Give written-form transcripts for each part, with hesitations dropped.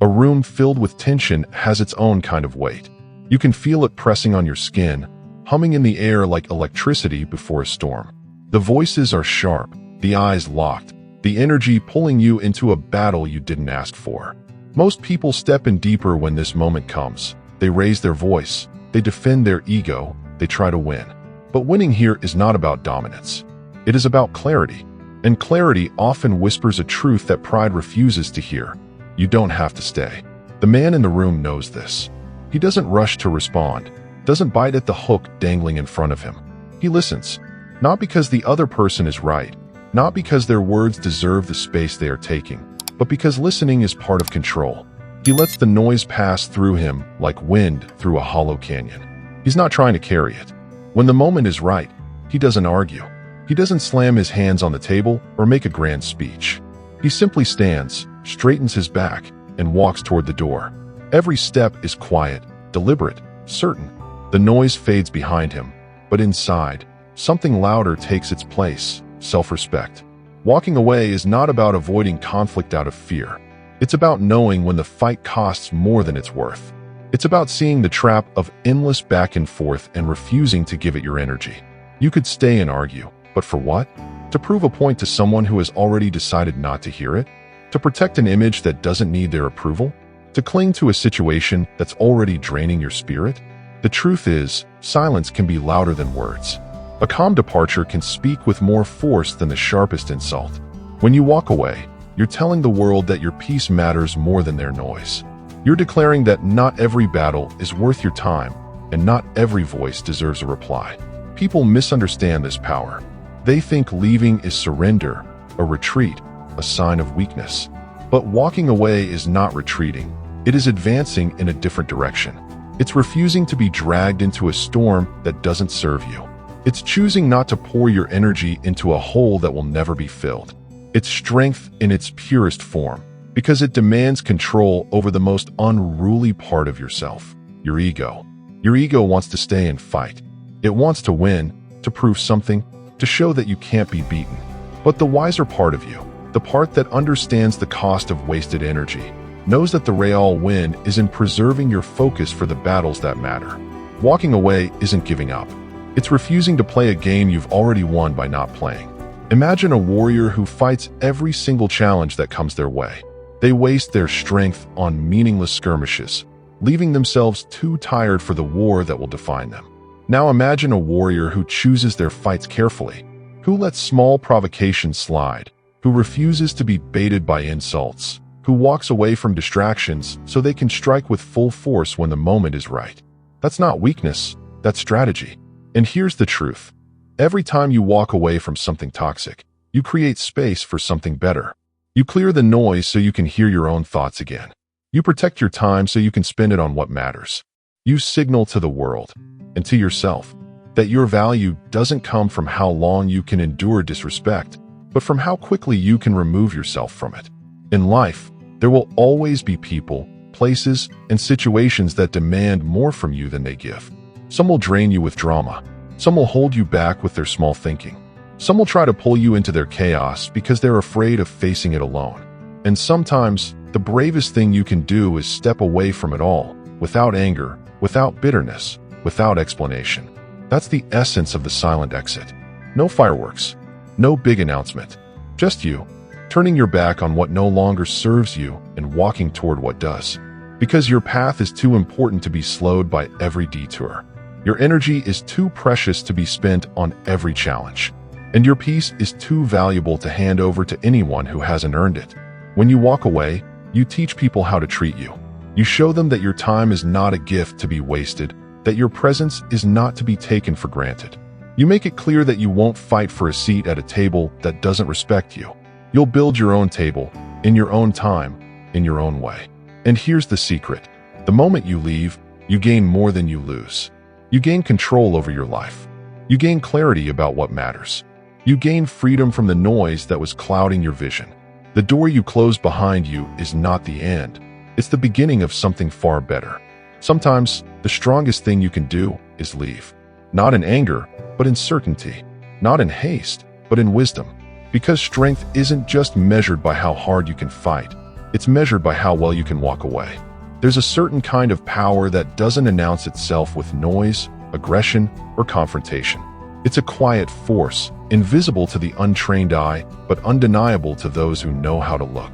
A room filled with tension has its own kind of weight. You can feel it pressing on your skin, humming in the air like electricity before a storm. The voices are sharp, the eyes locked, the energy pulling you into a battle you didn't ask for. Most people step in deeper when this moment comes. They raise their voice, they defend their ego, they try to win. But winning here is not about dominance. It is about clarity. And clarity often whispers a truth that pride refuses to hear. You don't have to stay. The man in the room knows this. He doesn't rush to respond, doesn't bite at the hook dangling in front of him. He listens, not because the other person is right, not because their words deserve the space they are taking, but because listening is part of control. He lets the noise pass through him like wind through a hollow canyon. He's not trying to carry it. When the moment is right, he doesn't argue. He doesn't slam his hands on the table or make a grand speech. He simply stands, straightens his back, and walks toward the door. Every step is quiet, deliberate, certain. The noise fades behind him, but inside, something louder takes its place: self-respect. Walking away is not about avoiding conflict out of fear. It's about knowing when the fight costs more than it's worth. It's about seeing the trap of endless back and forth and refusing to give it your energy. You could stay and argue, but for what? To prove a point to someone who has already decided not to hear it? To protect an image that doesn't need their approval? To cling to a situation that's already draining your spirit? The truth is, silence can be louder than words. A calm departure can speak with more force than the sharpest insult. When you walk away, you're telling the world that your peace matters more than their noise. You're declaring that not every battle is worth your time, and not every voice deserves a reply. People misunderstand this power. They think leaving is surrender, a retreat, a sign of weakness. But walking away is not retreating. It is advancing in a different direction. It's refusing to be dragged into a storm that doesn't serve you. It's choosing not to pour your energy into a hole that will never be filled. It's strength in its purest form, because it demands control over the most unruly part of yourself, your ego. Your ego wants to stay and fight. It wants to win, to prove something, to show that you can't be beaten. But the wiser part of you, the part that understands the cost of wasted energy, knows that the real win is in preserving your focus for the battles that matter. Walking away isn't giving up. It's refusing to play a game you've already won by not playing. Imagine a warrior who fights every single challenge that comes their way. They waste their strength on meaningless skirmishes, leaving themselves too tired for the war that will define them. Now imagine a warrior who chooses their fights carefully, who lets small provocations slide, who refuses to be baited by insults, who walks away from distractions so they can strike with full force when the moment is right. That's not weakness, that's strategy. And here's the truth. Every time you walk away from something toxic, you create space for something better. You clear the noise so you can hear your own thoughts again. You protect your time so you can spend it on what matters. You signal to the world, and to yourself, that your value doesn't come from how long you can endure disrespect, but from how quickly you can remove yourself from it. In life, there will always be people, places, and situations that demand more from you than they give. Some will drain you with drama. Some will hold you back with their small thinking. Some will try to pull you into their chaos because they're afraid of facing it alone. And sometimes, the bravest thing you can do is step away from it all, without anger, without bitterness, without explanation. That's the essence of the silent exit. No fireworks, no big announcement. Just you, turning your back on what no longer serves you and walking toward what does. Because your path is too important to be slowed by every detour. Your energy is too precious to be spent on every challenge. And your peace is too valuable to hand over to anyone who hasn't earned it. When you walk away, you teach people how to treat you. You show them that your time is not a gift to be wasted, that your presence is not to be taken for granted. You make it clear that you won't fight for a seat at a table that doesn't respect you. You'll build your own table, in your own time, in your own way. And here's the secret. The moment you leave, you gain more than you lose. You gain control over your life. You gain clarity about what matters. You gain freedom from the noise that was clouding your vision. The door you close behind you is not the end. It's the beginning of something far better. Sometimes, the strongest thing you can do is leave. Not in anger, but in certainty. Not in haste, but in wisdom. Because strength isn't just measured by how hard you can fight. It's measured by how well you can walk away. There's a certain kind of power that doesn't announce itself with noise, aggression, or confrontation. It's a quiet force, invisible to the untrained eye, but undeniable to those who know how to look.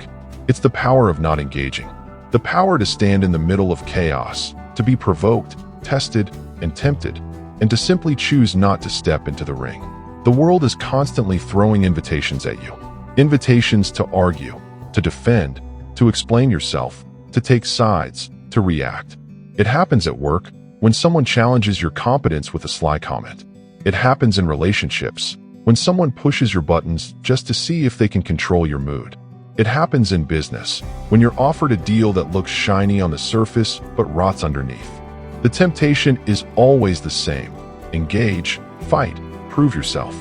It's the power of not engaging. The power to stand in the middle of chaos, to be provoked, tested, and tempted, and to simply choose not to step into the ring. The world is constantly throwing invitations at you. Invitations to argue, to defend, to explain yourself, to take sides, to react. It happens at work, when someone challenges your competence with a sly comment. It happens in relationships, when someone pushes your buttons just to see if they can control your mood. It happens in business, when you're offered a deal that looks shiny on the surface but rots underneath. The temptation is always the same. Engage, fight, prove yourself.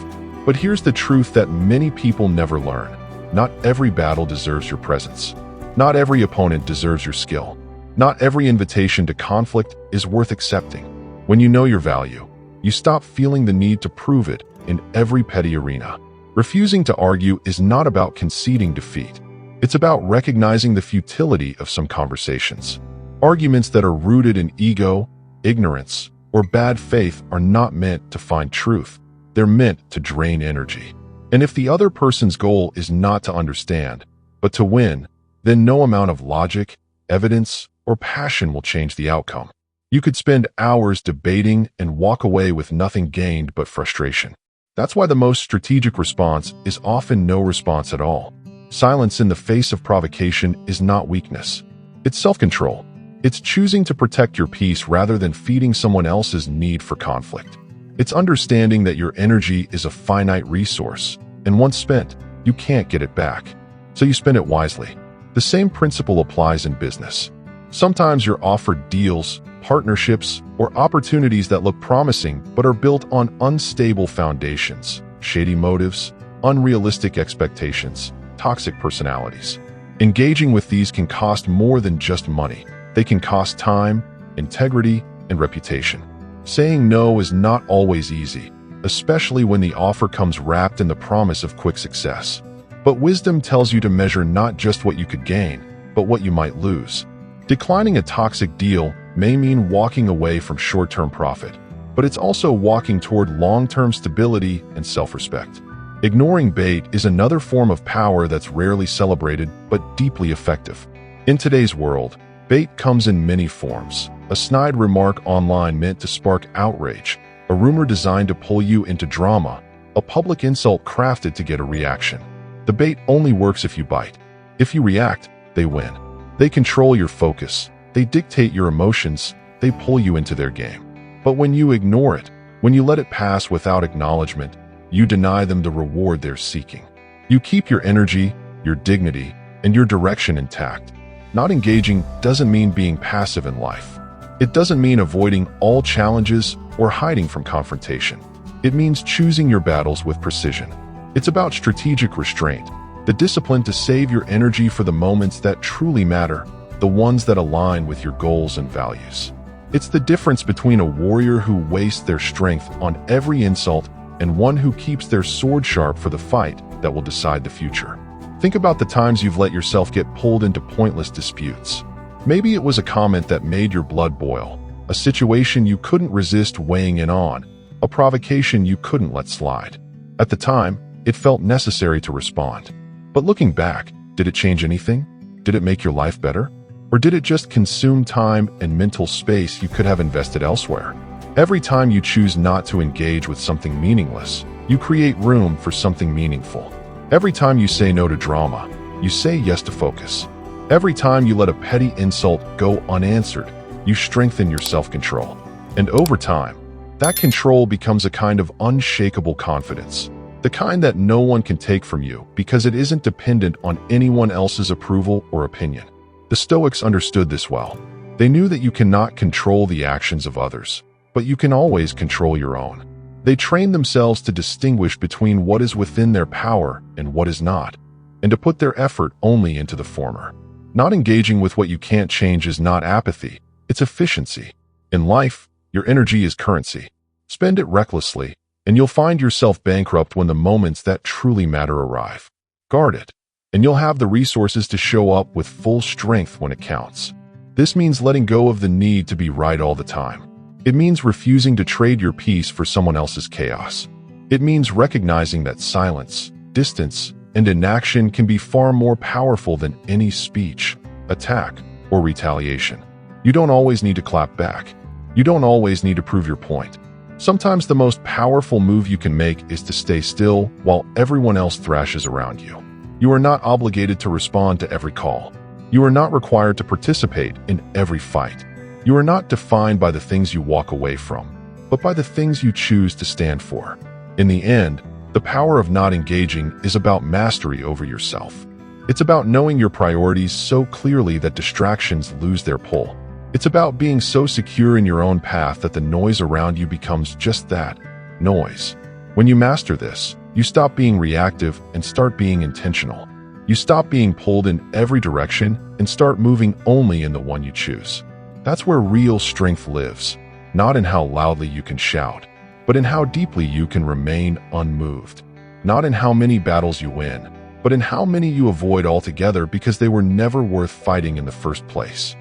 But here's the truth that many people never learn. Not every battle deserves your presence. Not every opponent deserves your skill. Not every invitation to conflict is worth accepting. When you know your value, you stop feeling the need to prove it in every petty arena. Refusing to argue is not about conceding defeat. It's about recognizing the futility of some conversations. Arguments that are rooted in ego, ignorance, or bad faith are not meant to find truth. They're meant to drain energy. And if the other person's goal is not to understand, but to win, then no amount of logic, evidence, or passion will change the outcome. You could spend hours debating and walk away with nothing gained but frustration. That's why the most strategic response is often no response at all. Silence in the face of provocation is not weakness. It's self-control. It's choosing to protect your peace rather than feeding someone else's need for conflict. It's understanding that your energy is a finite resource, and once spent, you can't get it back. So you spend it wisely. The same principle applies in business. Sometimes you're offered deals, partnerships, or opportunities that look promising but are built on unstable foundations, shady motives, unrealistic expectations, toxic personalities. Engaging with these can cost more than just money. They can cost time, integrity, and reputation. Saying no is not always easy, especially when the offer comes wrapped in the promise of quick success. But wisdom tells you to measure not just what you could gain, but what you might lose. Declining a toxic deal may mean walking away from short-term profit, but it's also walking toward long-term stability and self-respect. Ignoring bait is another form of power that's rarely celebrated but deeply effective. In today's world, bait comes in many forms. A snide remark online meant to spark outrage, a rumor designed to pull you into drama, a public insult crafted to get a reaction. The bait only works if you bite. If you react, they win. They control your focus. They dictate your emotions. They pull you into their game. But when you ignore it, when you let it pass without acknowledgement, you deny them the reward they're seeking. You keep your energy, your dignity, and your direction intact. Not engaging doesn't mean being passive in life. It doesn't mean avoiding all challenges or hiding from confrontation. It means choosing your battles with precision. It's about strategic restraint, the discipline to save your energy for the moments that truly matter, the ones that align with your goals and values. It's the difference between a warrior who wastes their strength on every insult and one who keeps their sword sharp for the fight that will decide the future. Think about the times you've let yourself get pulled into pointless disputes. Maybe it was a comment that made your blood boil, a situation you couldn't resist weighing in on, a provocation you couldn't let slide. At the time, it felt necessary to respond. But looking back, did it change anything? Did it make your life better? Or did it just consume time and mental space you could have invested elsewhere? Every time you choose not to engage with something meaningless, you create room for something meaningful. Every time you say no to drama, you say yes to focus. Every time you let a petty insult go unanswered, you strengthen your self-control. And over time, that control becomes a kind of unshakable confidence. The kind that no one can take from you because it isn't dependent on anyone else's approval or opinion. The Stoics understood this well. They knew that you cannot control the actions of others, but you can always control your own. They trained themselves to distinguish between what is within their power and what is not, and to put their effort only into the former. Not engaging with what you can't change is not apathy, it's efficiency. In life, your energy is currency. Spend it recklessly, and you'll find yourself bankrupt when the moments that truly matter arrive. Guard it. and you'll have the resources to show up with full strength when it counts. This means letting go of the need to be right all the time. It means refusing to trade your peace for someone else's chaos. It means recognizing that silence, distance, and inaction can be far more powerful than any speech, attack, or retaliation. You don't always need to clap back. You don't always need to prove your point. Sometimes the most powerful move you can make is to stay still while everyone else thrashes around you. You are not obligated to respond to every call. You are not required to participate in every fight. You are not defined by the things you walk away from, but by the things you choose to stand for. In the end, the power of not engaging is about mastery over yourself. It's about knowing your priorities so clearly that distractions lose their pull. It's about being so secure in your own path that the noise around you becomes just that, noise. When you master this, you stop being reactive and start being intentional. You stop being pulled in every direction and start moving only in the one you choose. That's where real strength lives, not in how loudly you can shout, but in how deeply you can remain unmoved. Not in how many battles you win, but in how many you avoid altogether because they were never worth fighting in the first place.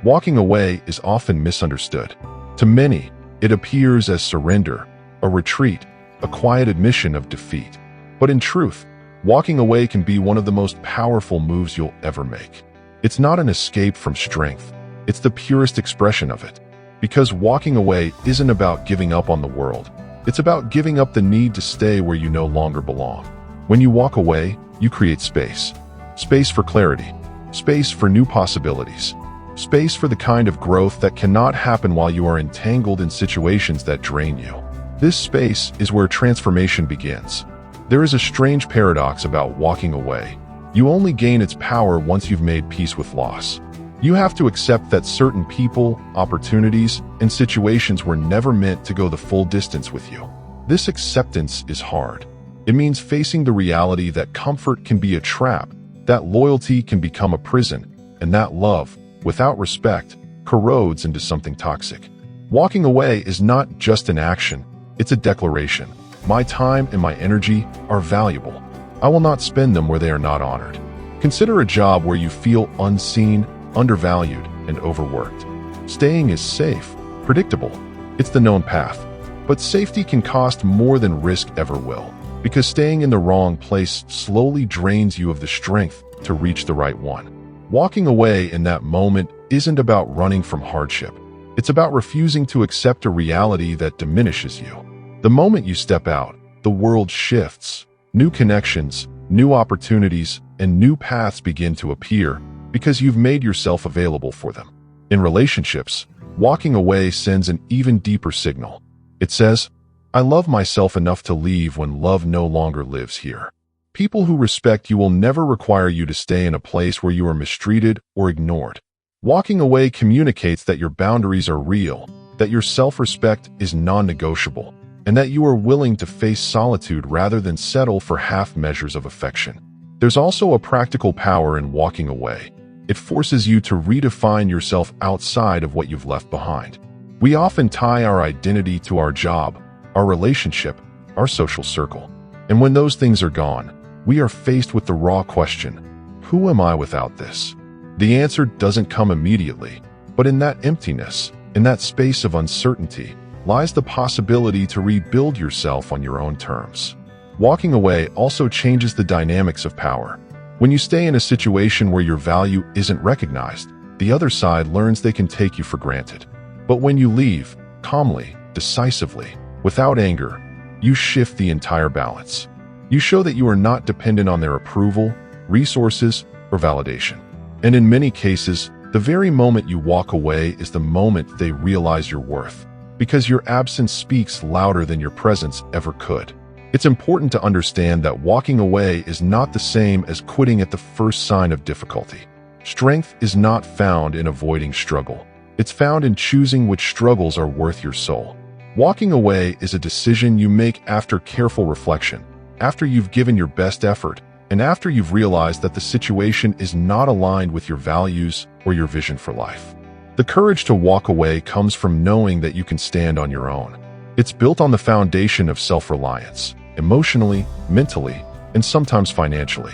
Walking away is often misunderstood. To many, it appears as surrender, a retreat, a quiet admission of defeat. But in truth, walking away can be one of the most powerful moves you'll ever make. It's not an escape from strength. It's the purest expression of it. Because walking away isn't about giving up on the world. It's about giving up the need to stay where you no longer belong. When you walk away, you create space. Space for clarity. Space for new possibilities. Space for the kind of growth that cannot happen while you are entangled in situations that drain you. This space is where transformation begins. There is a strange paradox about walking away. You only gain its power once you've made peace with loss. You have to accept that certain people, opportunities, and situations were never meant to go the full distance with you. This acceptance is hard. It means facing the reality that comfort can be a trap, that loyalty can become a prison, and that love, without respect, corrodes into something toxic. Walking away is not just an action, it's a declaration. My time and my energy are valuable. I will not spend them where they are not honored. Consider a job where you feel unseen, undervalued, and overworked. Staying is safe, predictable. It's the known path. But safety can cost more than risk ever will, because staying in the wrong place slowly drains you of the strength to reach the right one. Walking away in that moment isn't about running from hardship. It's about refusing to accept a reality that diminishes you. The moment you step out, the world shifts. New connections, new opportunities, and new paths begin to appear because you've made yourself available for them. In relationships, walking away sends an even deeper signal. It says, I love myself enough to leave when love no longer lives here. People who respect you will never require you to stay in a place where you are mistreated or ignored. Walking away communicates that your boundaries are real, that your self-respect is non-negotiable, and that you are willing to face solitude rather than settle for half measures of affection. There's also a practical power in walking away. It forces you to redefine yourself outside of what you've left behind. We often tie our identity to our job, our relationship, our social circle. And when those things are gone, we are faced with the raw question, who am I without this? The answer doesn't come immediately, but in that emptiness, in that space of uncertainty, lies the possibility to rebuild yourself on your own terms. Walking away also changes the dynamics of power. When you stay in a situation where your value isn't recognized, the other side learns they can take you for granted. But when you leave, calmly, decisively, without anger, you shift the entire balance. You show that you are not dependent on their approval, resources, or validation. And in many cases, the very moment you walk away is the moment they realize your worth, because your absence speaks louder than your presence ever could. It's important to understand that walking away is not the same as quitting at the first sign of difficulty. Strength is not found in avoiding struggle. It's found in choosing which struggles are worth your soul. Walking away is a decision you make after careful reflection, after you've given your best effort, and after you've realized that the situation is not aligned with your values or your vision for life. The courage to walk away comes from knowing that you can stand on your own. It's built on the foundation of self-reliance, emotionally, mentally, and sometimes financially.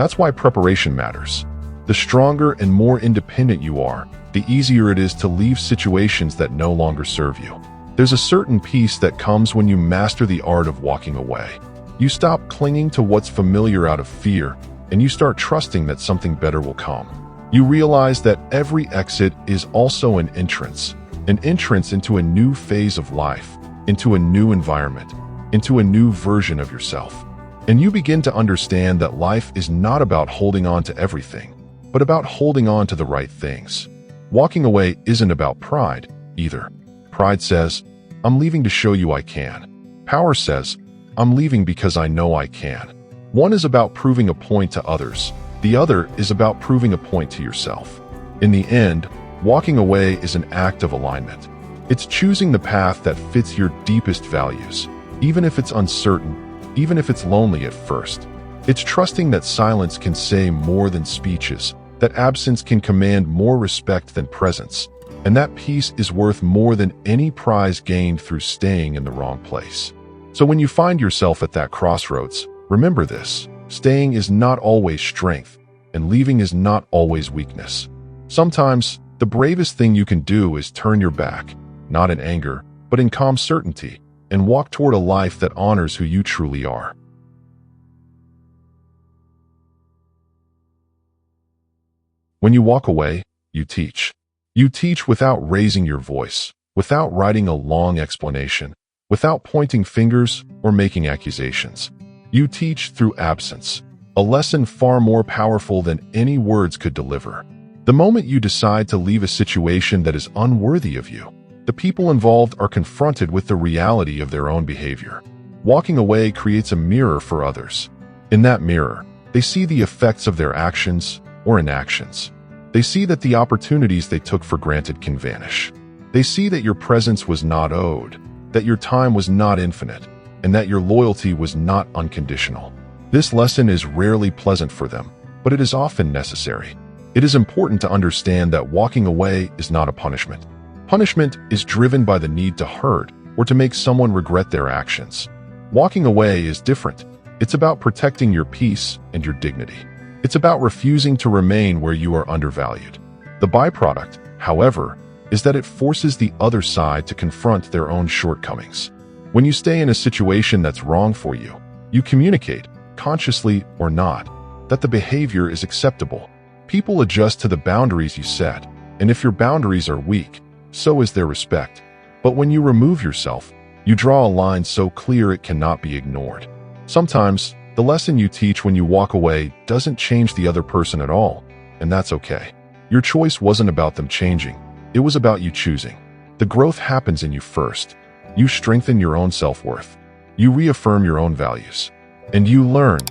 That's why preparation matters. The stronger and more independent you are, the easier it is to leave situations that no longer serve you. There's a certain peace that comes when you master the art of walking away. You stop clinging to what's familiar out of fear, and you start trusting that something better will come. You realize that every exit is also an entrance into a new phase of life, into a new environment, into a new version of yourself. And you begin to understand that life is not about holding on to everything, but about holding on to the right things. Walking away isn't about pride, either. Pride says, I'm leaving to show you I can. Power says, I'm leaving because I know I can. One is about proving a point to others. The other is about proving a point to yourself. In the end, walking away is an act of alignment. It's choosing the path that fits your deepest values, even if it's uncertain, even if it's lonely at first. It's trusting that silence can say more than speeches, that absence can command more respect than presence, and that peace is worth more than any prize gained through staying in the wrong place. So when you find yourself at that crossroads, remember this: staying is not always strength, and leaving is not always weakness. Sometimes, the bravest thing you can do is turn your back, not in anger, but in calm certainty, and walk toward a life that honors who you truly are. When you walk away, you teach. You teach without raising your voice, without writing a long explanation, without pointing fingers or making accusations. You teach through absence, a lesson far more powerful than any words could deliver. The moment you decide to leave a situation that is unworthy of you, the people involved are confronted with the reality of their own behavior. Walking away creates a mirror for others. In that mirror, they see the effects of their actions or inactions. They see that the opportunities they took for granted can vanish. They see that your presence was not owed, that your time was not infinite, and that your loyalty was not unconditional. This lesson is rarely pleasant for them, but it is often necessary. It is important to understand that walking away is not a punishment. Punishment is driven by the need to hurt or to make someone regret their actions. Walking away is different. It's about protecting your peace and your dignity. It's about refusing to remain where you are undervalued. The byproduct, however, is that it forces the other side to confront their own shortcomings. When you stay in a situation that's wrong for you, you communicate, consciously or not, that the behavior is acceptable. People adjust to the boundaries you set, and if your boundaries are weak, so is their respect. But when you remove yourself, you draw a line so clear it cannot be ignored. Sometimes, the lesson you teach when you walk away doesn't change the other person at all, and that's okay. Your choice wasn't about them changing. It was about you choosing. The growth happens in you first. You strengthen your own self-worth. You reaffirm your own values. And you learn,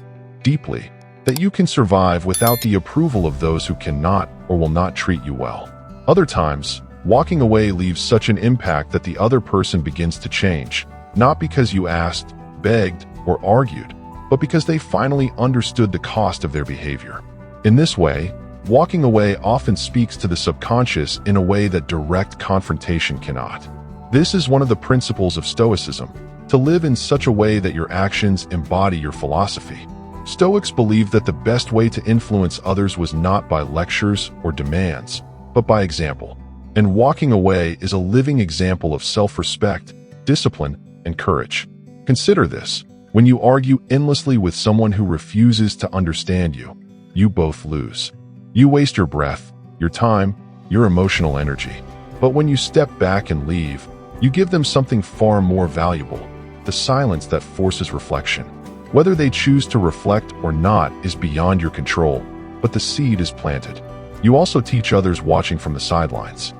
deeply, that you can survive without the approval of those who cannot or will not treat you well. Other times, walking away leaves such an impact that the other person begins to change, not because you asked, begged, or argued, but because they finally understood the cost of their behavior. In this way, walking away often speaks to the subconscious in a way that direct confrontation cannot. This is one of the principles of Stoicism, to live in such a way that your actions embody your philosophy. Stoics believed that the best way to influence others was not by lectures or demands, but by example. And walking away is a living example of self-respect, discipline, and courage. Consider this. When you argue endlessly with someone who refuses to understand you, you both lose. You waste your breath, your time, your emotional energy. But when you step back and leave, you give them something far more valuable, the silence that forces reflection. Whether they choose to reflect or not is beyond your control, but the seed is planted. You also teach others watching from the sidelines.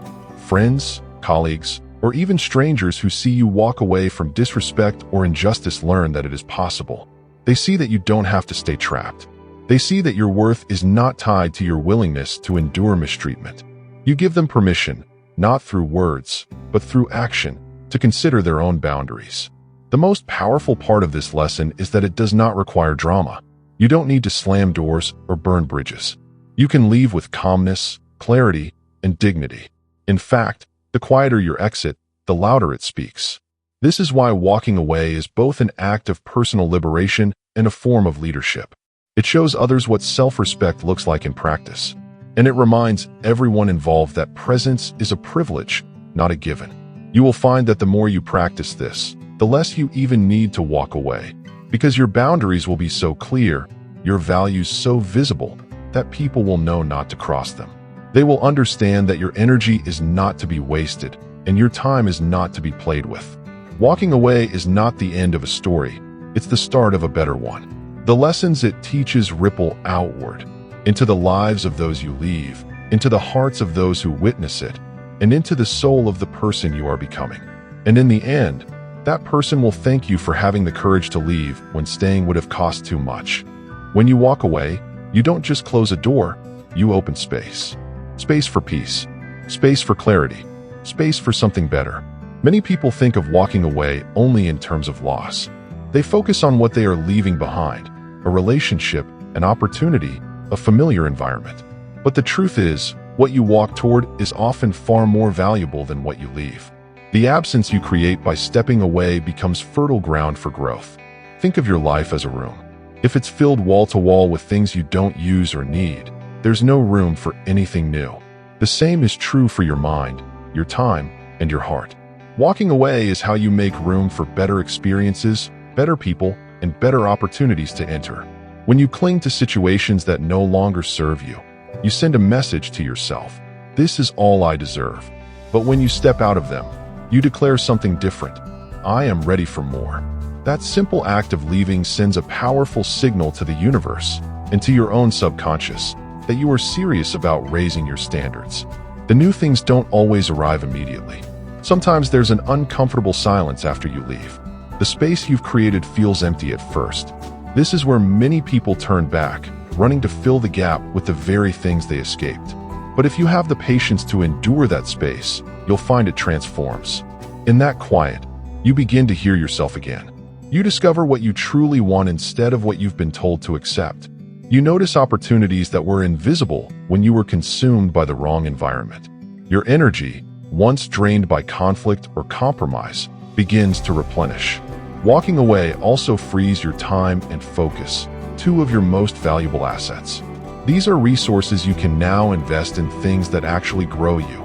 Friends, colleagues, or even strangers who see you walk away from disrespect or injustice learn that it is possible. They see that you don't have to stay trapped. They see that your worth is not tied to your willingness to endure mistreatment. You give them permission, not through words, but through action, to consider their own boundaries. The most powerful part of this lesson is that it does not require drama. You don't need to slam doors or burn bridges. You can leave with calmness, clarity, and dignity. In fact, the quieter your exit, the louder it speaks. This is why walking away is both an act of personal liberation and a form of leadership. It shows others what self-respect looks like in practice. And it reminds everyone involved that presence is a privilege, not a given. You will find that the more you practice this, the less you even need to walk away, because your boundaries will be so clear, your values so visible, that people will know not to cross them. They will understand that your energy is not to be wasted, and your time is not to be played with. Walking away is not the end of a story, it's the start of a better one. The lessons it teaches ripple outward, into the lives of those you leave, into the hearts of those who witness it, and into the soul of the person you are becoming. And in the end, that person will thank you for having the courage to leave when staying would have cost too much. When you walk away, you don't just close a door, you open space. Space for peace, space for clarity, space for something better. Many people think of walking away only in terms of loss. They focus on what they are leaving behind, a relationship, an opportunity, a familiar environment. But the truth is, what you walk toward is often far more valuable than what you leave. The absence you create by stepping away becomes fertile ground for growth. Think of your life as a room. If it's filled wall to wall with things you don't use or need, there's no room for anything new. The same is true for your mind, your time, and your heart. Walking away is how you make room for better experiences, better people, and better opportunities to enter. When you cling to situations that no longer serve you, you send a message to yourself. This is all I deserve. But when you step out of them, you declare something different. I am ready for more. That simple act of leaving sends a powerful signal to the universe and to your own subconscious that you are serious about raising your standards. The new things don't always arrive immediately. Sometimes there's an uncomfortable silence after you leave. The space you've created feels empty at first. This is where many people turn back, running to fill the gap with the very things they escaped. But if you have the patience to endure that space, you'll find it transforms. In that quiet, you begin to hear yourself again. You discover what you truly want instead of what you've been told to accept. You notice opportunities that were invisible when you were consumed by the wrong environment. Your energy, once drained by conflict or compromise, begins to replenish. Walking away also frees your time and focus, two of your most valuable assets. These are resources you can now invest in things that actually grow you.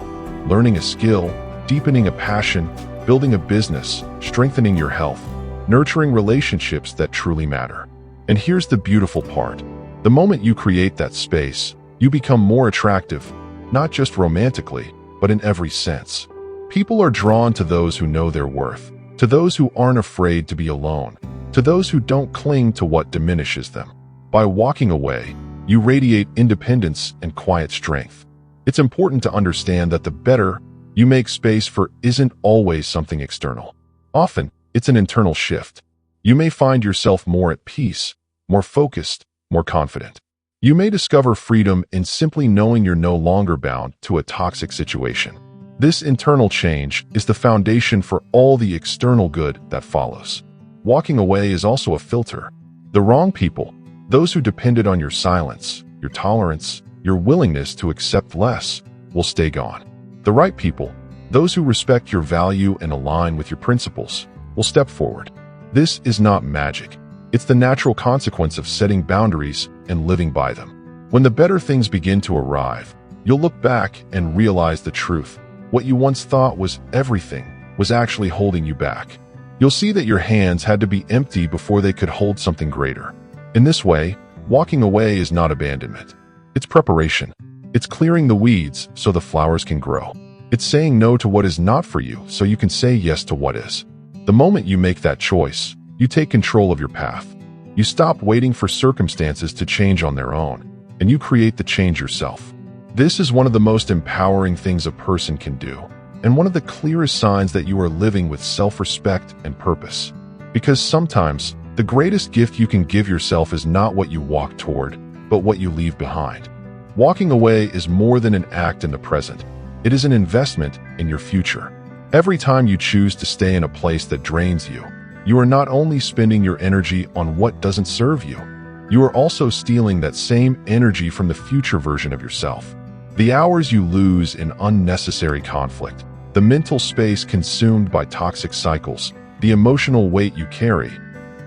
Learning a skill, deepening a passion, building a business, strengthening your health, nurturing relationships that truly matter. And here's the beautiful part. The moment you create that space, you become more attractive, not just romantically, but in every sense. People are drawn to those who know their worth, to those who aren't afraid to be alone, to those who don't cling to what diminishes them. By walking away, you radiate independence and quiet strength. It's important to understand that the better you make space for isn't always something external. Often, it's an internal shift. You may find yourself more at peace, more focused, more confident. You may discover freedom in simply knowing you're no longer bound to a toxic situation. This internal change is the foundation for all the external good that follows. Walking away is also a filter. The wrong people, those who depended on your silence, your tolerance, your willingness to accept less, will stay gone. The right people, those who respect your value and align with your principles, will step forward. This is not magic. It's the natural consequence of setting boundaries and living by them. When the better things begin to arrive, you'll look back and realize the truth. What you once thought was everything was actually holding you back. You'll see that your hands had to be empty before they could hold something greater. In this way, walking away is not abandonment. It's preparation. It's clearing the weeds so the flowers can grow. It's saying no to what is not for you so you can say yes to what is. The moment you make that choice, you take control of your path. You stop waiting for circumstances to change on their own, and you create the change yourself. This is one of the most empowering things a person can do, and one of the clearest signs that you are living with self-respect and purpose. Because sometimes, the greatest gift you can give yourself is not what you walk toward, but what you leave behind. Walking away is more than an act in the present. It is an investment in your future. Every time you choose to stay in a place that drains you, you are not only spending your energy on what doesn't serve you, you are also stealing that same energy from the future version of yourself. The hours you lose in unnecessary conflict, the mental space consumed by toxic cycles, the emotional weight you carry,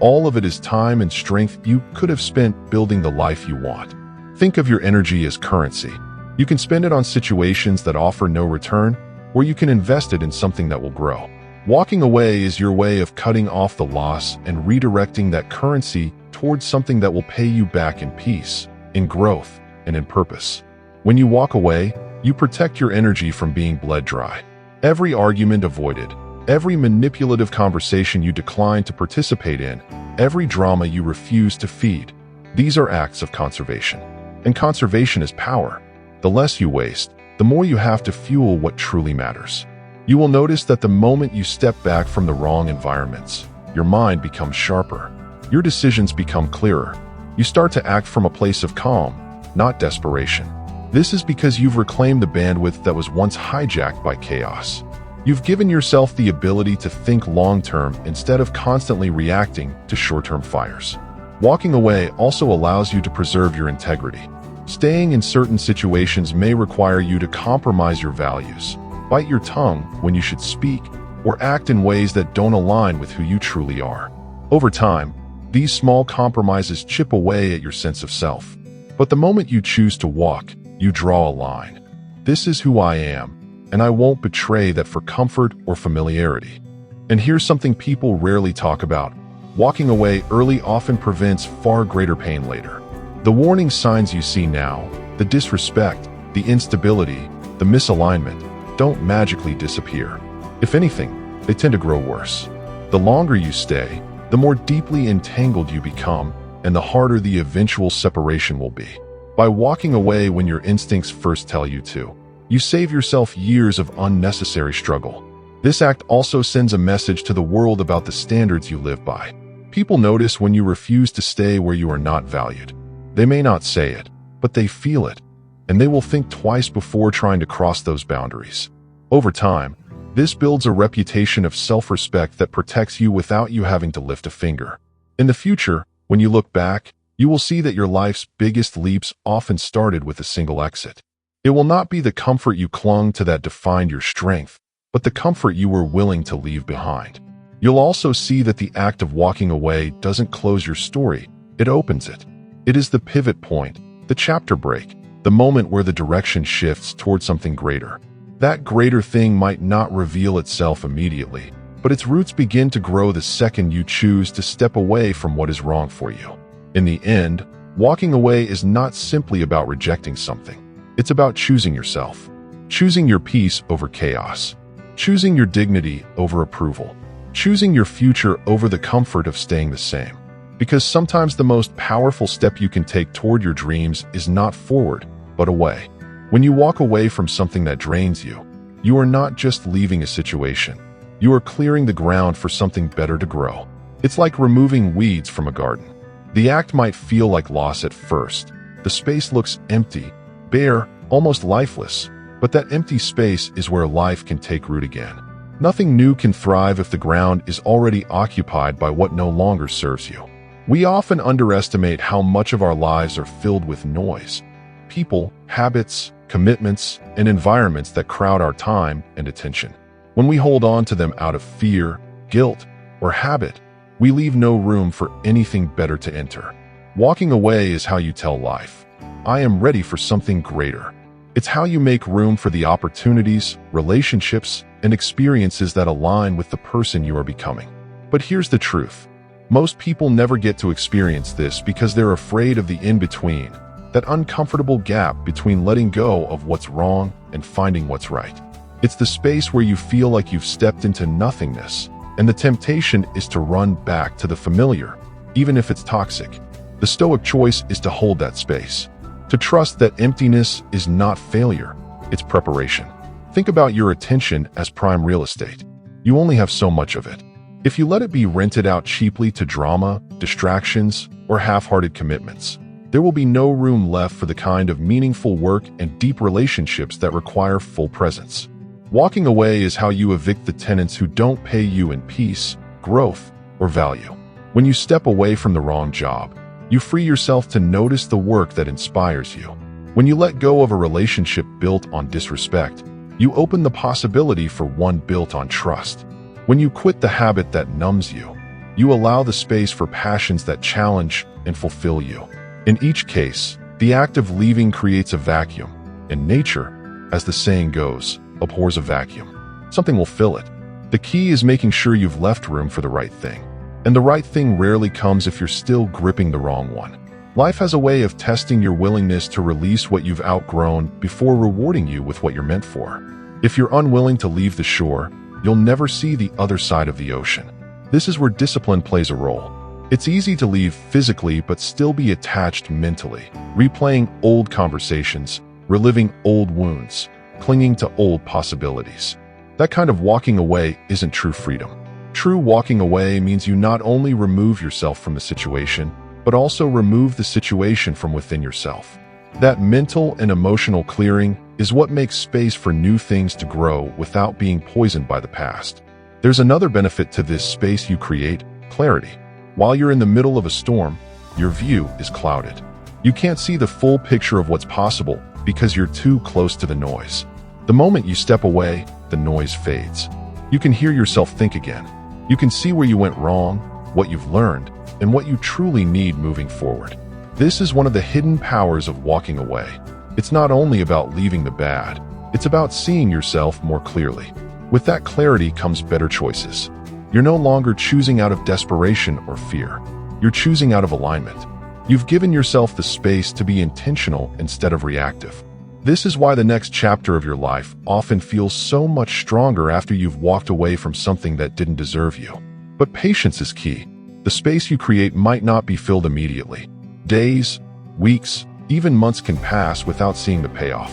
All of it is time and strength you could have spent building the life you want. Think of your energy as currency. You can spend it on situations that offer no return, or you can invest it in something that will grow. Walking away is your way of cutting off the loss and redirecting that currency towards something that will pay you back in peace, in growth, and in purpose. When you walk away, you protect your energy from being bled dry. Every argument avoided, every manipulative conversation you decline to participate in, every drama you refuse to feed, these are acts of conservation. And conservation is power. The less you waste, the more you have to fuel what truly matters. You will notice that the moment you step back from the wrong environments, your mind becomes sharper. Your decisions become clearer. You start to act from a place of calm, not desperation. This is because you've reclaimed the bandwidth that was once hijacked by chaos. You've given yourself the ability to think long-term instead of constantly reacting to short-term fires. Walking away also allows you to preserve your integrity. Staying in certain situations may require you to compromise your values, bite your tongue when you should speak, or act in ways that don't align with who you truly are. Over time, these small compromises chip away at your sense of self. But the moment you choose to walk, you draw a line. This is who I am, and I won't betray that for comfort or familiarity. And here's something people rarely talk about. Walking away early often prevents far greater pain later. The warning signs you see now, the disrespect, the instability, the misalignment, don't magically disappear. If anything, they tend to grow worse. The longer you stay, the more deeply entangled you become, and the harder the eventual separation will be. By walking away when your instincts first tell you to, you save yourself years of unnecessary struggle. This act also sends a message to the world about the standards you live by. People notice when you refuse to stay where you are not valued. They may not say it, but they feel it, and they will think twice before trying to cross those boundaries. Over time, this builds a reputation of self-respect that protects you without you having to lift a finger. In the future, when you look back, you will see that your life's biggest leaps often started with a single exit. It will not be the comfort you clung to that defined your strength, but the comfort you were willing to leave behind. You'll also see that the act of walking away doesn't close your story, it opens it. It is the pivot point, the chapter break, the moment where the direction shifts toward something greater. That greater thing might not reveal itself immediately, but its roots begin to grow the second you choose to step away from what is wrong for you. In the end, walking away is not simply about rejecting something. It's about choosing yourself, choosing your peace over chaos, choosing your dignity over approval, choosing your future over the comfort of staying the same. Because sometimes the most powerful step you can take toward your dreams is not forward, but away. When you walk away from something that drains you, you are not just leaving a situation. You are clearing the ground for something better to grow. It's like removing weeds from a garden. The act might feel like loss at first. The space looks empty, bare, almost lifeless. But that empty space is where life can take root again. Nothing new can thrive if the ground is already occupied by what no longer serves you. We often underestimate how much of our lives are filled with noise. People, habits, commitments, and environments that crowd our time and attention. When we hold on to them out of fear, guilt, or habit, we leave no room for anything better to enter. Walking away is how you tell life, I am ready for something greater. It's how you make room for the opportunities, relationships, and experiences that align with the person you are becoming. But here's the truth. Most people never get to experience this because they're afraid of the in-between, that uncomfortable gap between letting go of what's wrong and finding what's right. It's the space where you feel like you've stepped into nothingness, and the temptation is to run back to the familiar, even if it's toxic. The Stoic choice is to hold that space, to trust that emptiness is not failure, it's preparation. Think about your attention as prime real estate. You only have so much of it. If you let it be rented out cheaply to drama, distractions, or half-hearted commitments, there will be no room left for the kind of meaningful work and deep relationships that require full presence. Walking away is how you evict the tenants who don't pay you in peace, growth, or value. When you step away from the wrong job, you free yourself to notice the work that inspires you. When you let go of a relationship built on disrespect, you open the possibility for one built on trust. When you quit the habit that numbs you, You allow the space for passions that challenge and fulfill you. In each case, the act of leaving creates a vacuum, and nature, as the saying goes, abhors a vacuum. Something will fill it. The key is making sure you've left room for the right thing. And the right thing rarely comes if you're still gripping the wrong one. Life has a way of testing your willingness to release what you've outgrown before rewarding you with what you're meant for. If you're unwilling to leave the shore, you'll never see the other side of the ocean. This is where discipline plays a role. It's easy to leave physically but still be attached mentally, replaying old conversations, reliving old wounds, clinging to old possibilities. That kind of walking away isn't true freedom. True walking away means you not only remove yourself from the situation, but also remove the situation from within yourself. That mental and emotional clearing is what makes space for new things to grow without being poisoned by the past. There's another benefit to this space you create: clarity. While you're in the middle of a storm, your view is clouded. You can't see the full picture of what's possible because you're too close to the noise. The moment you step away, the noise fades. You can hear yourself think again. You can see where you went wrong, what you've learned, and what you truly need moving forward. This is one of the hidden powers of walking away. It's not only about leaving the bad, it's about seeing yourself more clearly. With that clarity comes better choices. You're no longer choosing out of desperation or fear. You're choosing out of alignment. You've given yourself the space to be intentional instead of reactive. This is why the next chapter of your life often feels so much stronger after you've walked away from something that didn't deserve you. But patience is key. The space you create might not be filled immediately. Days, weeks, even months can pass without seeing the payoff.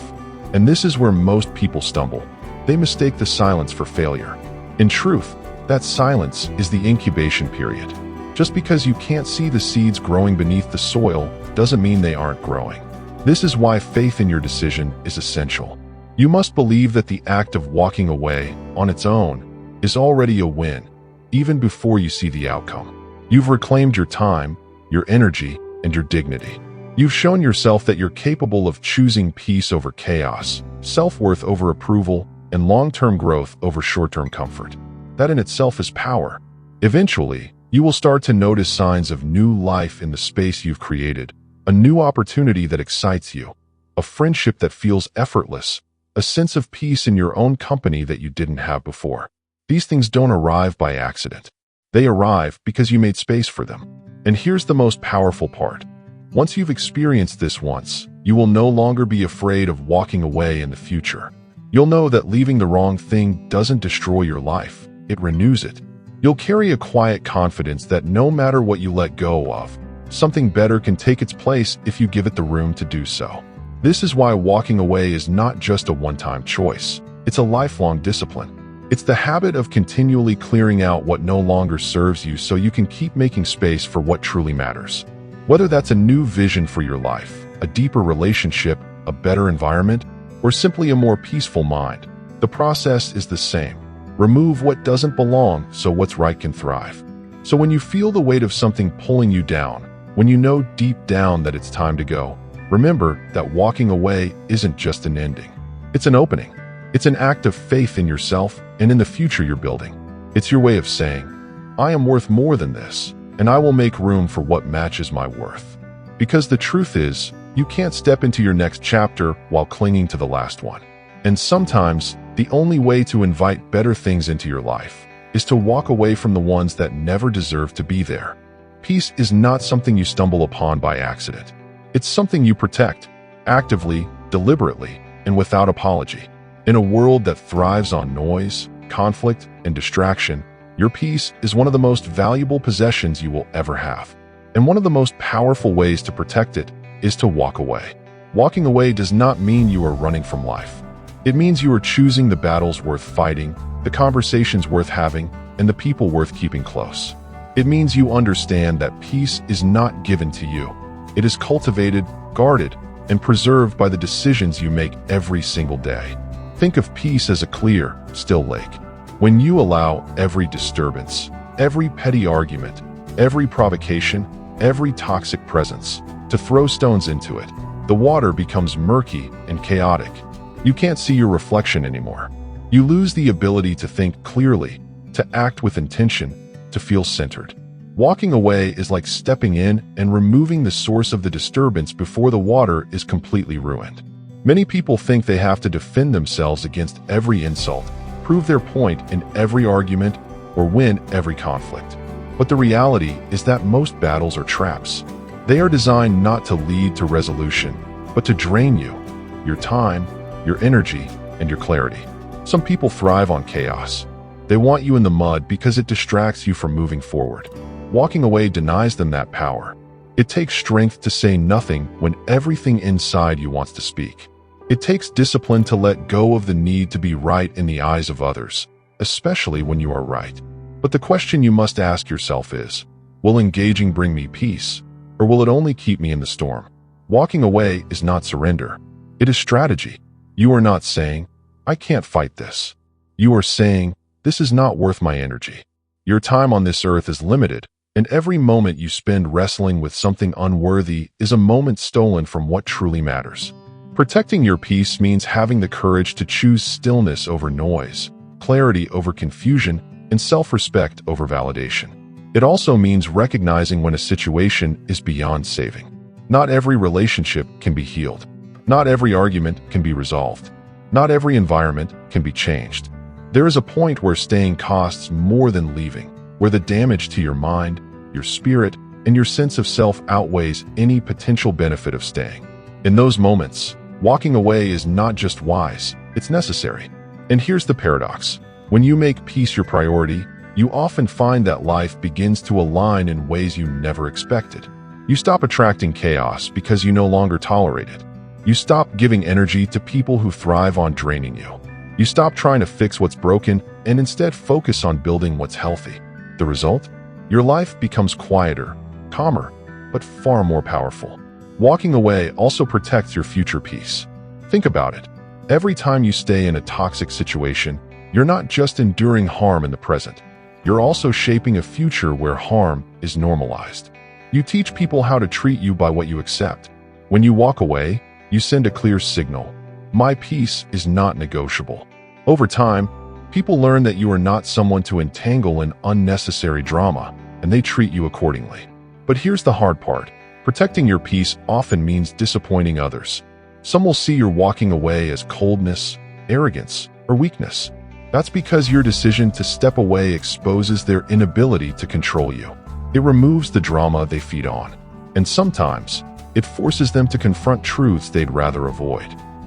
And this is where most people stumble. They mistake the silence for failure. In truth, that silence is the incubation period. Just because you can't see the seeds growing beneath the soil doesn't mean they aren't growing. This is why faith in your decision is essential. You must believe that the act of walking away on its own is already a win, even before you see the outcome. You've reclaimed your time, your energy, and your dignity. You've shown yourself that you're capable of choosing peace over chaos, self-worth over approval, and long-term growth over short-term comfort. That in itself is power. Eventually, you will start to notice signs of new life in the space you've created, a new opportunity that excites you, a friendship that feels effortless, a sense of peace in your own company that you didn't have before. These things don't arrive by accident. They arrive because you made space for them. And here's the most powerful part. Once you've experienced this once, you will no longer be afraid of walking away in the future. You'll know that leaving the wrong thing doesn't destroy your life, it renews it. You'll carry a quiet confidence that no matter what you let go of, something better can take its place if you give it the room to do so. This is why walking away is not just a one-time choice. It's a lifelong discipline. It's the habit of continually clearing out what no longer serves you so you can keep making space for what truly matters. Whether that's a new vision for your life, a deeper relationship, a better environment, or simply a more peaceful mind, the process is the same. Remove what doesn't belong so what's right can thrive. So when you feel the weight of something pulling you down, when you know deep down that it's time to go, remember that walking away isn't just an ending. It's an opening. It's an act of faith in yourself and in the future you're building. It's your way of saying, I am worth more than this, and I will make room for what matches my worth. Because the truth is, you can't step into your next chapter while clinging to the last one. And sometimes, the only way to invite better things into your life is to walk away from the ones that never deserve to be there. Peace is not something you stumble upon by accident. It's something you protect, actively, deliberately, and without apology. In a world that thrives on noise, conflict, and distraction, your peace is one of the most valuable possessions you will ever have. And one of the most powerful ways to protect it is to walk away. Walking away does not mean you are running from life. It means you are choosing the battles worth fighting, the conversations worth having, and the people worth keeping close. It means you understand that peace is not given to you. It is cultivated, guarded, and preserved by the decisions you make every single day. Think of peace as a clear, still lake. When you allow every disturbance, every petty argument, every provocation, every toxic presence to throw stones into it, the water becomes murky and chaotic. You can't see your reflection anymore. You lose the ability to think clearly, to act with intention, to feel centered. Walking away is like stepping in and removing the source of the disturbance before the water is completely ruined. Many people think they have to defend themselves against every insult, prove their point in every argument, or win every conflict. But the reality is that most battles are traps. They are designed not to lead to resolution, but to drain you, your time, your energy, and your clarity. Some people thrive on chaos. They want you in the mud because it distracts you from moving forward. Walking away denies them that power. It takes strength to say nothing when everything inside you wants to speak. It takes discipline to let go of the need to be right in the eyes of others, especially when you are right. But the question you must ask yourself is, will engaging bring me peace, or will it only keep me in the storm? Walking away is not surrender. It is strategy. You are not saying, I can't fight this. You are saying, this is not worth my energy. Your time on this earth is limited, and every moment you spend wrestling with something unworthy is a moment stolen from what truly matters. Protecting your peace means having the courage to choose stillness over noise, clarity over confusion, and self-respect over validation. It also means recognizing when a situation is beyond saving. Not every relationship can be healed. Not every argument can be resolved. Not every environment can be changed. There is a point where staying costs more than leaving, where the damage to your mind, your spirit, and your sense of self outweighs any potential benefit of staying. In those moments, walking away is not just wise, it's necessary. And here's the paradox. When you make peace your priority, you often find that life begins to align in ways you never expected. You stop attracting chaos because you no longer tolerate it. You stop giving energy to people who thrive on draining you. You stop trying to fix what's broken and instead focus on building what's healthy. The result? Your life becomes quieter, calmer, but far more powerful. Walking away also protects your future peace. Think about it. Every time you stay in a toxic situation, you're not just enduring harm in the present. You're also shaping a future where harm is normalized. You teach people how to treat you by what you accept. When you walk away, you send a clear signal. My peace is not negotiable. Over time, people learn that you are not someone to entangle in unnecessary drama, and they treat you accordingly. But here's the hard part. Protecting your peace often means disappointing others. Some will see your walking away as coldness, arrogance, or weakness. That's because your decision to step away exposes their inability to control you. It removes the drama they feed on. And sometimes, it forces them to confront truths they'd rather avoid.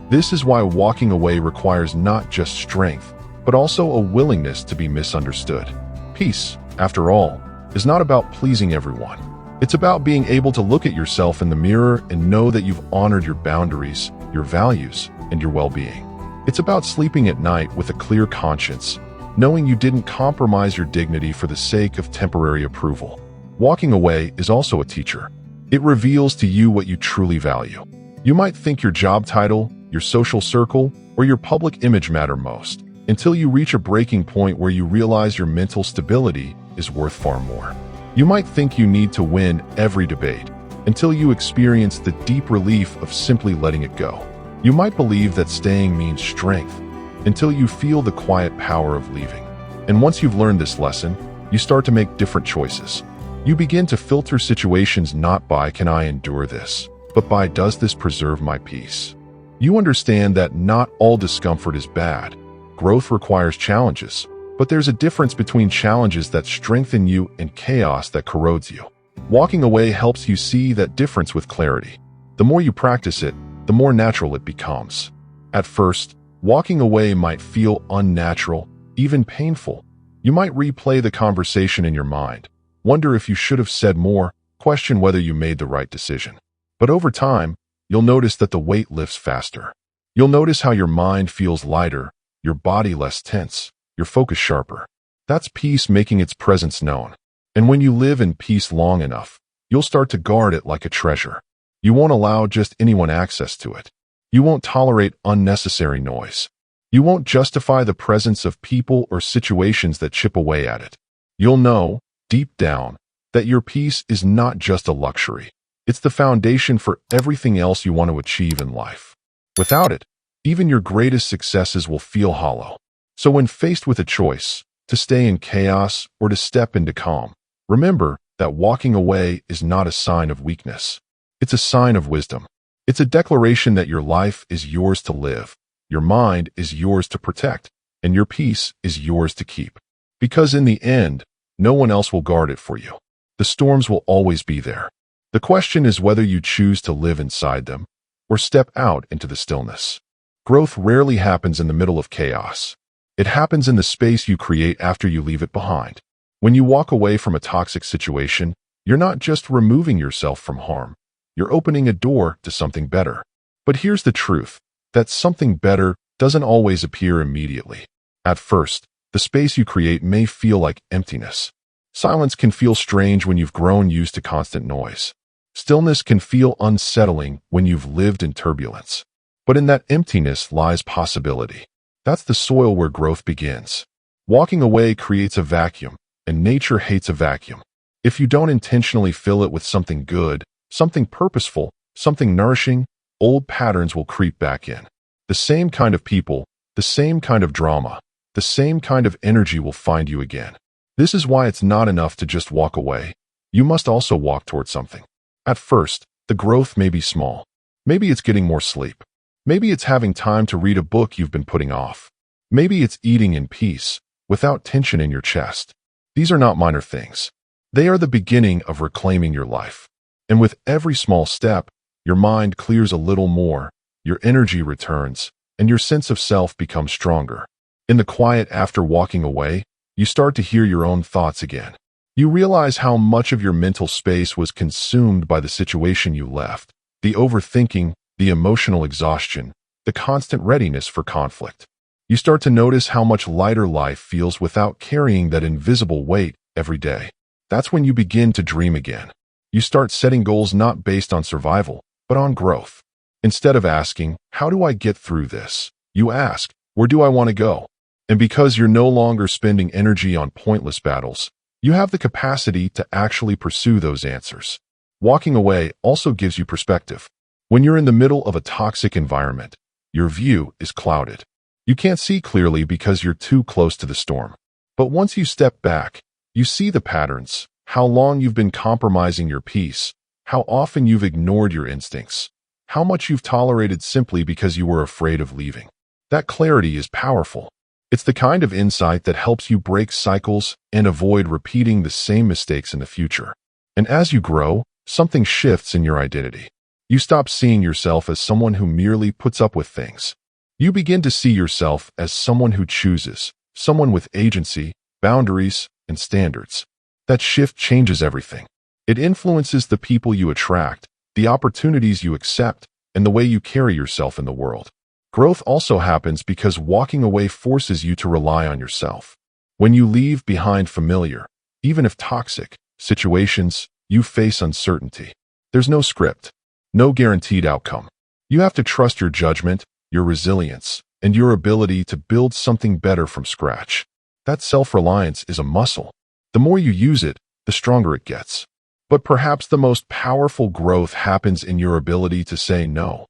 This is why walking away requires not just strength, but also a willingness to be misunderstood. Peace, after all, is not about pleasing everyone. It's about being able to look at yourself in the mirror and know that you've honored your boundaries, your values, and your well-being. It's about sleeping at night with a clear conscience, knowing you didn't compromise your dignity for the sake of temporary approval. Walking away is also a teacher. It reveals to you what you truly value. You might think your job title, your social circle, or your public image matter most, until you reach a breaking point where you realize your mental stability is worth far more. You might think you need to win every debate, until you experience the deep relief of simply letting it go. You might believe that staying means strength, until you feel the quiet power of leaving. And once you've learned this lesson, you start to make different choices. You begin to filter situations not by "can I endure this?" but by "does this preserve my peace?" You understand that not all discomfort is bad. Growth requires challenges, but there's a difference between challenges that strengthen you and chaos that corrodes you. Walking away helps you see that difference with clarity. The more you practice it, the more natural it becomes. At first, walking away might feel unnatural, even painful. You might replay the conversation in your mind, wonder if you should have said more, question whether you made the right decision. But over time, you'll notice that the weight lifts faster. You'll notice how your mind feels lighter, your body less tense, your focus sharper. That's peace making its presence known. And when you live in peace long enough, you'll start to guard it like a treasure. You won't allow just anyone access to it. You won't tolerate unnecessary noise. You won't justify the presence of people or situations that chip away at it. You'll know, deep down, that your peace is not just a luxury. It's the foundation for everything else you want to achieve in life. Without it, even your greatest successes will feel hollow. So when faced with a choice, to stay in chaos or to step into calm, remember, that walking away is not a sign of weakness. It's a sign of wisdom. It's a declaration that your life is yours to live, your mind is yours to protect, and your peace is yours to keep. Because in the end, no one else will guard it for you. The storms will always be there. The question is whether you choose to live inside them or step out into the stillness. Growth rarely happens in the middle of chaos. It happens in the space you create after you leave it behind. When you walk away from a toxic situation, you're not just removing yourself from harm. You're opening a door to something better. But here's the truth, that something better doesn't always appear immediately. At first, the space you create may feel like emptiness. Silence can feel strange when you've grown used to constant noise. Stillness can feel unsettling when you've lived in turbulence. But in that emptiness lies possibility. That's the soil where growth begins. Walking away creates a vacuum, and nature hates a vacuum. If you don't intentionally fill it with something good, something purposeful, something nourishing, old patterns will creep back in. The same kind of people, the same kind of drama, the same kind of energy will find you again. This is why it's not enough to just walk away. You must also walk towards something. At first, the growth may be small. Maybe it's getting more sleep. Maybe it's having time to read a book you've been putting off. Maybe it's eating in peace, without tension in your chest. These are not minor things. They are the beginning of reclaiming your life. And with every small step, your mind clears a little more, your energy returns, and your sense of self becomes stronger. In the quiet after walking away, you start to hear your own thoughts again. You realize how much of your mental space was consumed by the situation you left, the overthinking, the emotional exhaustion, the constant readiness for conflict. You start to notice how much lighter life feels without carrying that invisible weight every day. That's when you begin to dream again. You start setting goals not based on survival, but on growth. Instead of asking, how do I get through this? You ask, where do I want to go? And because you're no longer spending energy on pointless battles, you have the capacity to actually pursue those answers. Walking away also gives you perspective. When you're in the middle of a toxic environment, your view is clouded. You can't see clearly because you're too close to the storm. But once you step back, you see the patterns, how long you've been compromising your peace, how often you've ignored your instincts, how much you've tolerated simply because you were afraid of leaving. That clarity is powerful. It's the kind of insight that helps you break cycles and avoid repeating the same mistakes in the future. And as you grow, something shifts in your identity. You stop seeing yourself as someone who merely puts up with things. You begin to see yourself as someone who chooses, someone with agency, boundaries, and standards. That shift changes everything. It influences the people you attract, the opportunities you accept, and the way you carry yourself in the world. Growth also happens because walking away forces you to rely on yourself. When you leave behind familiar, even if toxic, situations, you face uncertainty. There's no script, no guaranteed outcome. You have to trust your judgment, your resilience, and your ability to build something better from scratch. That self-reliance is a muscle. The more you use it, the stronger it gets. But perhaps the most powerful growth happens in your ability to say no.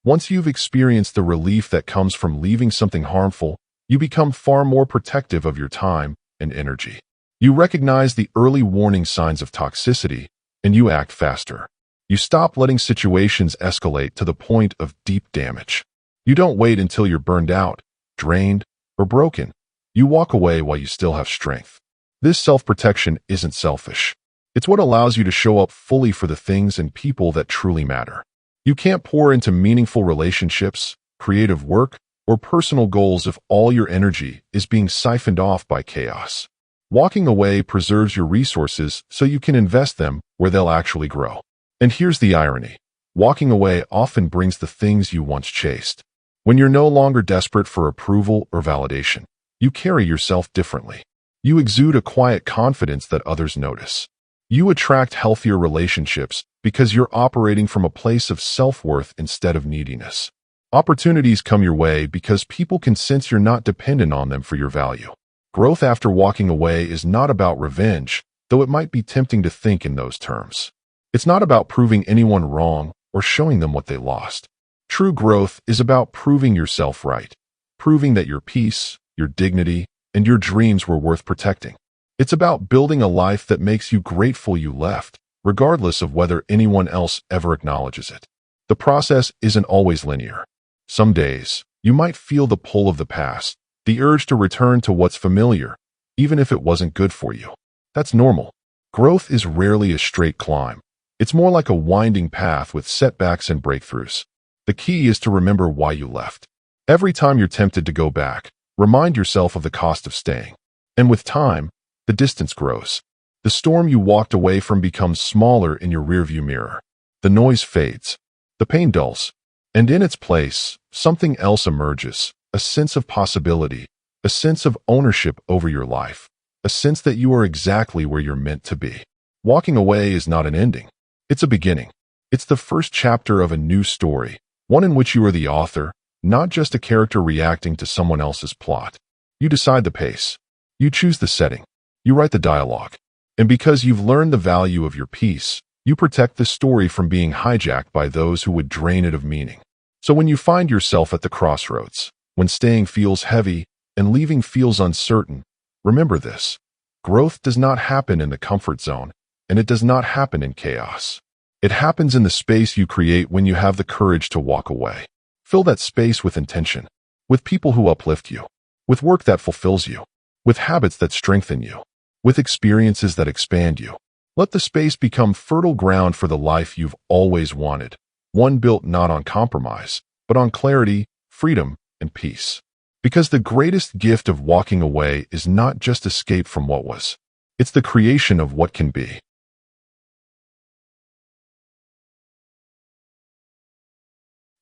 Once you've experienced the relief that comes from leaving something harmful, you become far more protective of your time and energy. You recognize the early warning signs of toxicity, and you act faster. You stop letting situations escalate to the point of deep damage. You don't wait until you're burned out, drained, or broken. You walk away while you still have strength. This self-protection isn't selfish. It's what allows you to show up fully for the things and people that truly matter. You can't pour into meaningful relationships, creative work, or personal goals if all your energy is being siphoned off by chaos. Walking away preserves your resources so you can invest them where they'll actually grow. And here's the irony. Walking away often brings the things you once chased. When you're no longer desperate for approval or validation, you carry yourself differently. You exude a quiet confidence that others notice. You attract healthier relationships because you're operating from a place of self-worth instead of neediness. Opportunities come your way because people can sense you're not dependent on them for your value. Growth after walking away is not about revenge, though it might be tempting to think in those terms. It's not about proving anyone wrong or showing them what they lost. True growth is about proving yourself right, proving that your peace, your dignity, and your dreams were worth protecting. It's about building a life that makes you grateful you left, regardless of whether anyone else ever acknowledges it. The process isn't always linear. Some days, you might feel the pull of the past, the urge to return to what's familiar, even if it wasn't good for you. That's normal. Growth is rarely a straight climb. It's more like a winding path with setbacks and breakthroughs. The key is to remember why you left. Every time you're tempted to go back, remind yourself of the cost of staying. And with time, the distance grows. The storm you walked away from becomes smaller in your rearview mirror. The noise fades. The pain dulls. And in its place, something else emerges, a sense of possibility, a sense of ownership over your life, a sense that you are exactly where you're meant to be. Walking away is not an ending. It's a beginning. It's the first chapter of a new story, one in which you are the author, not just a character reacting to someone else's plot. You decide the pace. You choose the setting. You write the dialogue. And because you've learned the value of your peace, you protect the story from being hijacked by those who would drain it of meaning. So when you find yourself at the crossroads, when staying feels heavy and leaving feels uncertain, remember this. Growth does not happen in the comfort zone, and it does not happen in chaos. It happens in the space you create when you have the courage to walk away. Fill that space with intention, with people who uplift you, with work that fulfills you, with habits that strengthen you, with experiences that expand you. Let the space become fertile ground for the life you've always wanted, one built not on compromise, but on clarity, freedom, and peace. Because the greatest gift of walking away is not just escape from what was. It's the creation of what can be.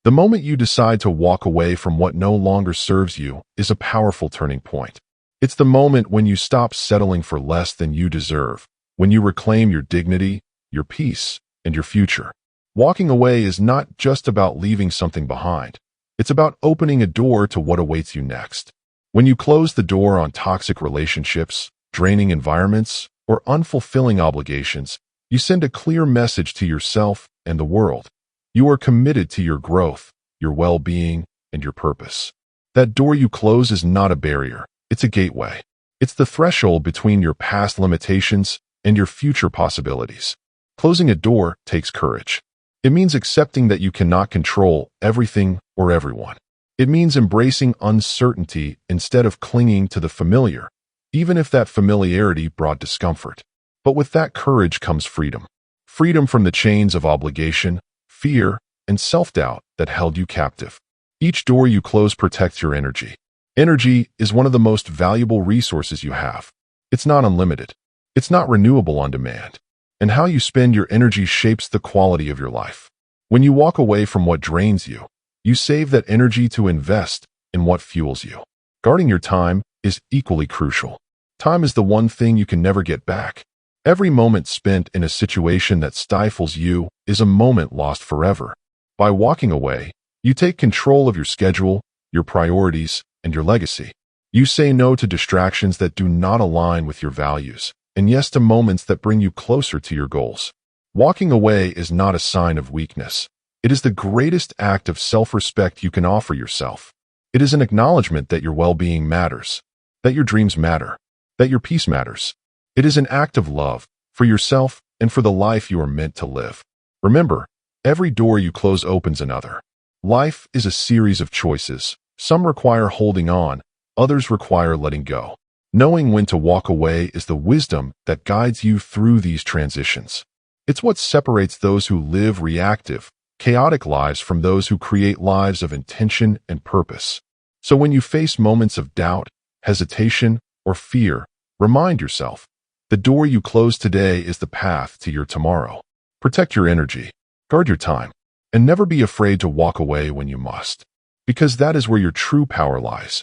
The moment you decide to walk away from what no longer serves you is a powerful turning point. It's the moment when you stop settling for less than you deserve, when you reclaim your dignity, your peace, and your future. Walking away is not just about leaving something behind. It's about opening a door to what awaits you next. When you close the door on toxic relationships, draining environments, or unfulfilling obligations, you send a clear message to yourself and the world. You are committed to your growth, your well-being, and your purpose. That door you close is not a barrier. It's a gateway. It's the threshold between your past limitations and your future possibilities. Closing a door takes courage. It means accepting that you cannot control everything or everyone. It means embracing uncertainty instead of clinging to the familiar, even if that familiarity brought discomfort. But with that courage comes freedom. Freedom from the chains of obligation, fear, and self-doubt that held you captive. Each door you close protects your energy. Energy is one of the most valuable resources you have. It's not unlimited. It's not renewable on demand. And how you spend your energy shapes the quality of your life. When you walk away from what drains you, you save that energy to invest in what fuels you. Guarding your time is equally crucial. Time is the one thing you can never get back. Every moment spent in a situation that stifles you is a moment lost forever. By walking away, you take control of your schedule, your priorities, and your legacy. You say no to distractions that do not align with your values, and yes to moments that bring you closer to your goals. Walking away is not a sign of weakness. It is the greatest act of self-respect you can offer yourself. It is an acknowledgement that your well-being matters, that your dreams matter, that your peace matters. It is an act of love for yourself and for the life you are meant to live. Remember, every door you close opens another. Life is a series of choices. Some require holding on, others require letting go. Knowing when to walk away is the wisdom that guides you through these transitions. It's what separates those who live reactive, chaotic lives from those who create lives of intention and purpose. So when you face moments of doubt, hesitation, or fear, remind yourself, the door you close today is the path to your tomorrow. Protect your energy, guard your time, and never be afraid to walk away when you must. Because that is where your true power lies.